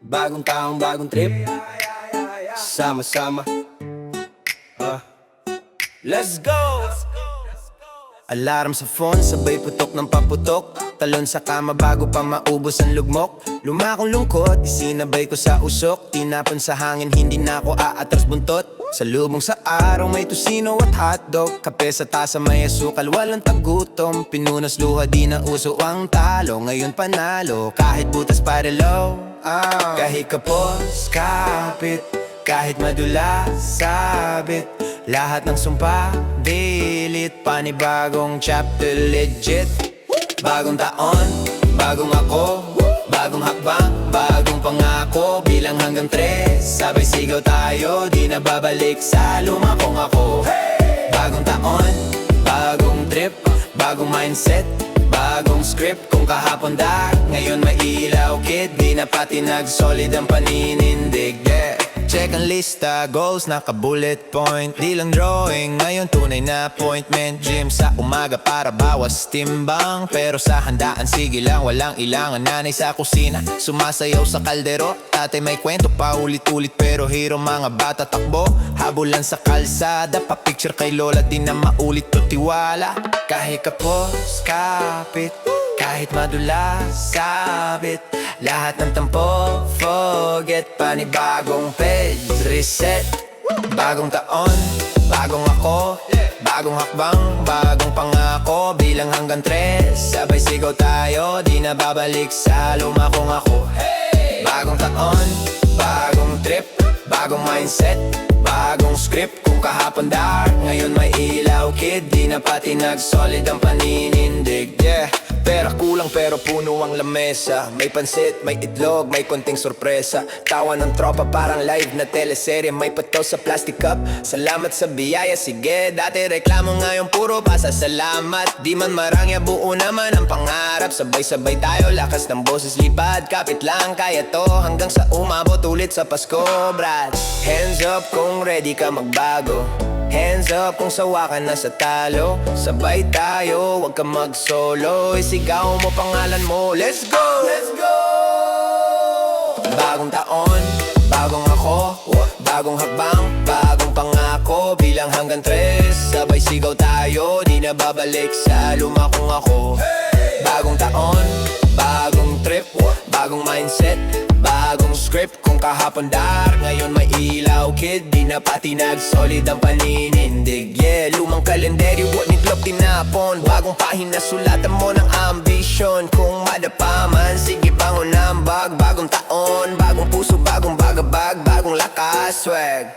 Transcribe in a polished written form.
Bagong taong bagong trip, sama-sama. Let's go! Alarm sa phone, sabay putok ng paputok. Talon sa kama bago pa maubos ang lugmok. Lumakong lungkot, isinabay ko sa usok. Tinapon sa hangin, hindi na ako aatras buntot. Sa lubong sa araw may tusino at hotdog. Kape sa tasa may asukal, walang tagutom. Pinunas luha, di na uso ang talo. Ngayon panalo, kahit butas parelo. Kahit kapos, kapit, kahit madula, sabit. Lahat ng sumpa, delete. Panibagong chapter, legit. Bagong taon, bagong ako. Bagong hakbang, bagong pangako. Bilang hanggang 3, sabay sigaw tayo. Di na babalik sa lumakong ako. Bagong taon, bagong trip. Bagong mindset, bagong script. Kung kahapon dark, ngayon may ilaw kid. Di na pati nag-solid ang paninindig, yeah. Check ang lista, goals naka-bullet point. Di lang drawing, ngayon tunay na appointment. Gym sa umaga para bawas timbang. Pero sa handaan, sige lang, walang ilangan. Nanay sa kusina, sumasayaw sa kaldero. Tatay may kwento pa ulit-ulit, pero hero mga bata takbo. Habulan sa kalsada, pa-picture kay lola. Di na maulit to tiwala. Kahit kapos, kapit, kahit madula, sabit. Lahat ng tampo, forget. Panibagong page, reset. Bagong taon, bagong ako. Bagong hakbang, bagong pangako. Bilang hanggang 3, sabay sigaw tayo. Di na babalik sa lumakong ako. Bagong taon, bagong trip. Bagong mindset, bagong script. Kung kahapon dark, ngayon may ilaw kid. Di na pati nag-solid ang paninindig, yeah. Pera kulang pero puno ang lamesa. May pansit, may itlog, may konting sorpresa. Tawa ng tropa parang live na teleserye. May pato sa plastic cup, salamat sa biyaya. Sige, dati reklamo ngayon puro pasasalamat. Di man marangya, buo naman ang pangarap. Sabay-sabay tayo, lakas ng boses lipad. Kapit lang, kaya to hanggang sa umabot ulit sa Pasko, brad. Hands up kung ready ka magbago. Hands up kung sawa ka na sa talo. Sabay tayo, wag ka mag-solo. Isigaw mo pangalan mo, let's go! Let's go! Bagong taon, bagong ako. Bagong hakbang, bagong pangako. Bilang hanggang 3, sabay sigaw tayo. Di na babalik sa lumakong ako. Bagong taon, bagong trip. Bagong mindset, bagong script. Kung kahapon dark, ngayon may ilaw kid. Di na pati nag-solid ang paninindig, yeah. Lumang kalendaryo, ni club tinapon. Bagong pahina, sulatan mo ng ambition. Kung madapa man, sige bangon ang bag. Bagong taon, bagong puso, bagong bagabag. Bagong lakas, swag.